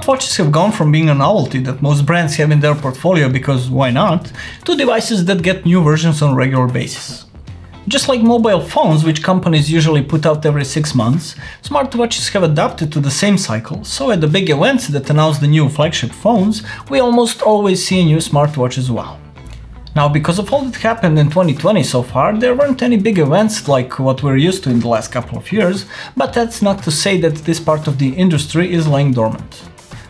smartwatches have gone from being a novelty that most brands have in their portfolio because why not, to devices that get new versions on a regular basis. Just like mobile phones, which companies usually put out every 6 months, smartwatches have adapted to the same cycle, so at the big events that announce the new flagship phones, we almost always see a new smartwatch as well. Now, because of all that happened in 2020 so far, there weren't any big events like what we're used to in the last couple of years, but that's not to say that this part of the industry is lying dormant.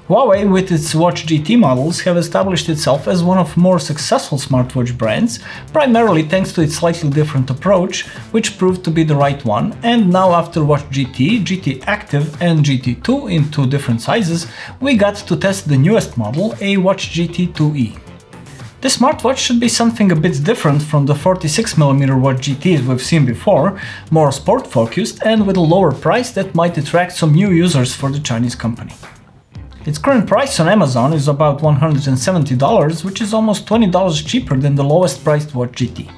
Huawei, with its Watch GT models, have established itself as one of more successful smartwatch brands, primarily thanks to its slightly different approach, which proved to be the right one, and now after Watch GT, GT Active and GT2 in 2 different sizes, we got to test the newest model, a Watch GT2e. This smartwatch should be something a bit different from the 46mm Watch GTs we've seen before, more sport-focused and with a lower price that might attract some new users for the Chinese company. Its current price on Amazon is about $170, which is almost $20 cheaper than the lowest priced Watch GT.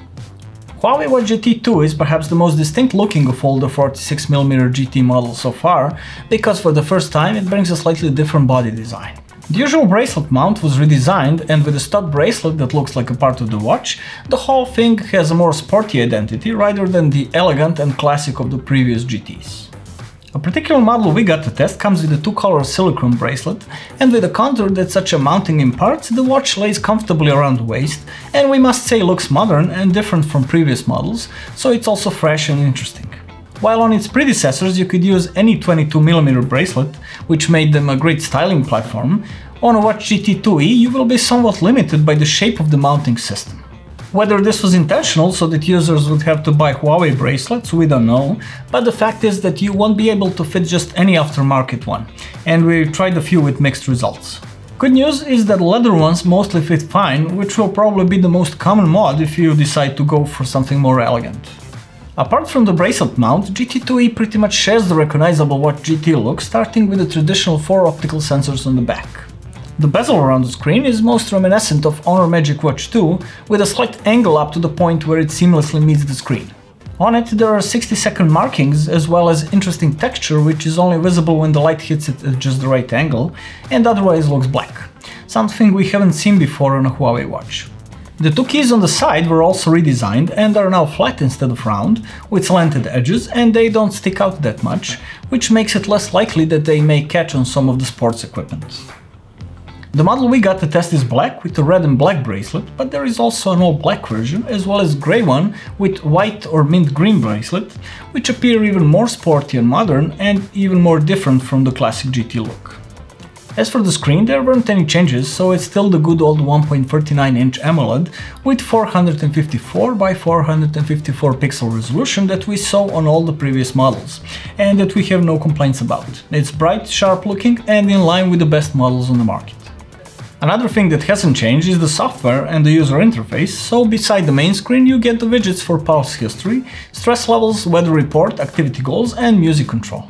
Huawei Watch GT2 is perhaps the most distinct looking of all the 46mm GT models so far, because for the first time it brings a slightly different body design. The usual bracelet mount was redesigned, and with a stock bracelet that looks like a part of the watch, the whole thing has a more sporty identity rather than the elegant and classic of the previous GTs. A particular model we got to test comes with a 2-color silicone bracelet, and with a contour that's such a mounting imparts, the watch lays comfortably around the waist, and we must say looks modern and different from previous models, so it's also fresh and interesting. While on its predecessors you could use any 22mm bracelet, which made them a great styling platform, on a Watch GT2e you will be somewhat limited by the shape of the mounting system. Whether this was intentional so that users would have to buy Huawei bracelets, we don't know, but the fact is that you won't be able to fit just any aftermarket one, and we've tried a few with mixed results. Good news is that leather ones mostly fit fine, which will probably be the most common mod if you decide to go for something more elegant. Apart from the bracelet mount, GT2e pretty much shares the recognizable Watch GT look, starting with the traditional 4 optical sensors on the back. The bezel around the screen is most reminiscent of Honor Magic Watch 2, with a slight angle up to the point where it seamlessly meets the screen. On it there are 60-second markings, as well as interesting texture which is only visible when the light hits it at just the right angle, and otherwise looks black, something we haven't seen before on a Huawei watch. The 2 keys on the side were also redesigned and are now flat instead of round, with slanted edges, and they don't stick out that much, which makes it less likely that they may catch on some of the sports equipment. The model we got to test is black with a red and black bracelet, but there is also an all black version, as well as grey one with white or mint green bracelet, which appear even more sporty and modern and even more different from the classic GT look. As for the screen, there weren't any changes, so it's still the good old 1.39-inch AMOLED with 454 by 454 pixel resolution that we saw on all the previous models, and that we have no complaints about. It's bright, sharp looking and in line with the best models on the market. Another thing that hasn't changed is the software and the user interface, so beside the main screen you get the widgets for pulse history, stress levels, weather report, activity goals and music control.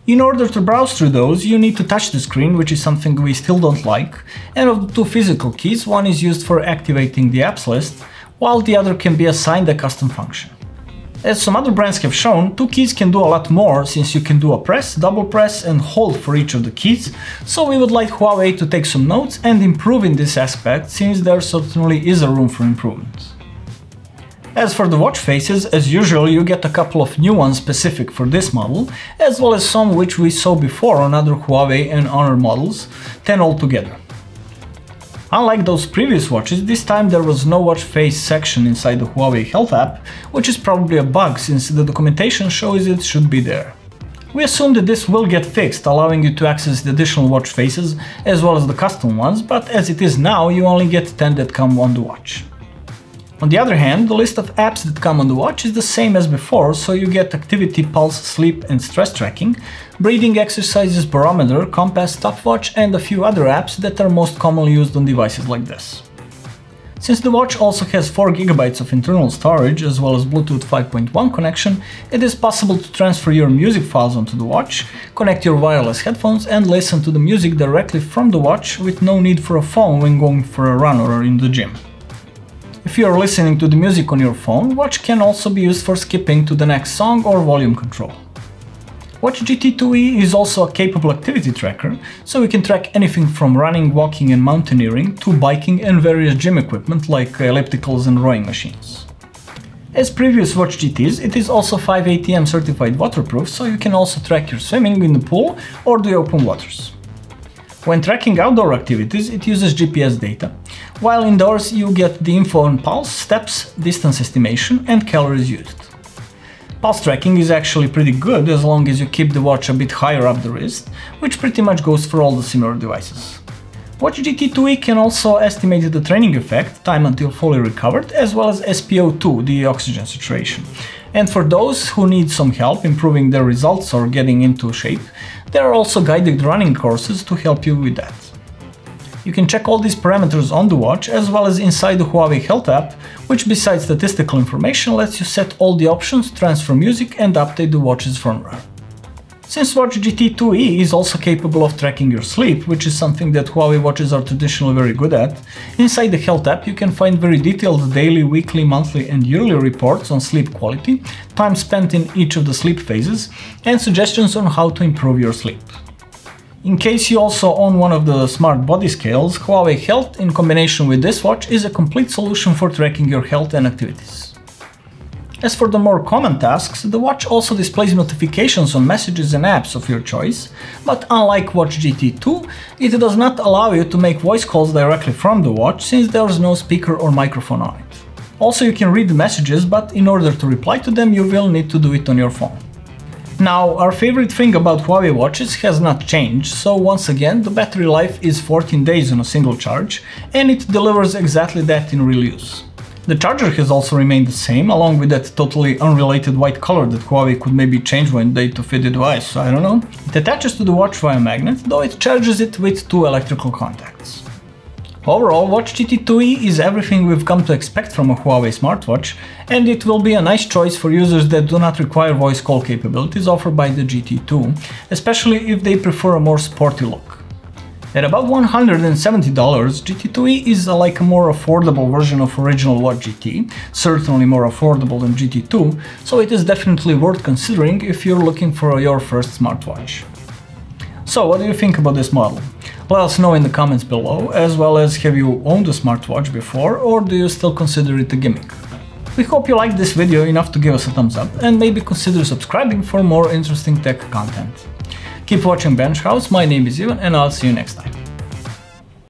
In order to browse through those, you need to touch the screen, which is something we still don't like, and of the 2 physical keys, one is used for activating the apps list, while the other can be assigned a custom function. As some other brands have shown, 2 keys can do a lot more, since you can do a press, double press and hold for each of the keys, so we would like Huawei to take some notes and improve in this aspect, since there certainly is a room for improvement. As for the watch faces, as usual you get a couple of new ones specific for this model, as well as some which we saw before on other Huawei and Honor models, 10 altogether. Unlike those previous watches, this time there was no watch face section inside the Huawei Health app, which is probably a bug since the documentation shows it should be there. We assume that this will get fixed, allowing you to access the additional watch faces as well as the custom ones, but as it is now you only get 10 that come on the watch. On the other hand, the list of apps that come on the watch is the same as before, so you get activity, pulse, sleep and stress tracking, breathing exercises, barometer, compass, stopwatch and a few other apps that are most commonly used on devices like this. Since the watch also has 4 GB of internal storage as well as Bluetooth 5.1 connection, it is possible to transfer your music files onto the watch, connect your wireless headphones and listen to the music directly from the watch with no need for a phone when going for a run or in the gym. If you are listening to the music on your phone, watch can also be used for skipping to the next song or volume control. Watch GT2e is also a capable activity tracker, so you can track anything from running, walking and mountaineering to biking and various gym equipment like ellipticals and rowing machines. As previous Watch GTs, it is also 5 ATM certified waterproof, so you can also track your swimming in the pool or the open waters. When tracking outdoor activities, it uses GPS data, while indoors you get the info on pulse, steps, distance estimation and calories used. Pulse tracking is actually pretty good as long as you keep the watch a bit higher up the wrist, which pretty much goes for all the similar devices. Watch GT2e can also estimate the training effect, time until fully recovered, as well as SpO2, the oxygen saturation. And for those who need some help improving their results or getting into shape, there are also guided running courses to help you with that. You can check all these parameters on the watch as well as inside the Huawei Health app, which besides statistical information lets you set all the options, transfer music and update the watch's firmware. Since Watch GT2e is also capable of tracking your sleep, which is something that Huawei watches are traditionally very good at, inside the Health app you can find very detailed daily, weekly, monthly and yearly reports on sleep quality, time spent in each of the sleep phases, and suggestions on how to improve your sleep. In case you also own one of the smart body scales, Huawei Health in combination with this watch is a complete solution for tracking your health and activities. As for the more common tasks, the watch also displays notifications on messages and apps of your choice, but unlike Watch GT2, it does not allow you to make voice calls directly from the watch since there is no speaker or microphone on it. Also, you can read the messages, but in order to reply to them you will need to do it on your phone. Now, our favorite thing about Huawei watches has not changed, so once again the battery life is 14 days on a single charge, and it delivers exactly that in real use. The charger has also remained the same, along with that totally unrelated white color that Huawei could maybe change one day to fit the device, so I don't know. It attaches to the watch via magnet, though it charges it with 2 electrical contacts. Overall, Watch GT2e is everything we've come to expect from a Huawei smartwatch, and it will be a nice choice for users that do not require voice call capabilities offered by the GT2, especially if they prefer a more sporty look. At about $170, GT2e is like a more affordable version of original Watch GT, certainly more affordable than GT2, so it is definitely worth considering if you're looking for your first smartwatch. So, what do you think about this model? Let us know in the comments below, as well as have you owned a smartwatch before, or do you still consider it a gimmick? We hope you liked this video enough to give us a thumbs up, and maybe consider subscribing for more interesting tech content. Keep watching Bench House, my name is Ivan, and I'll see you next time.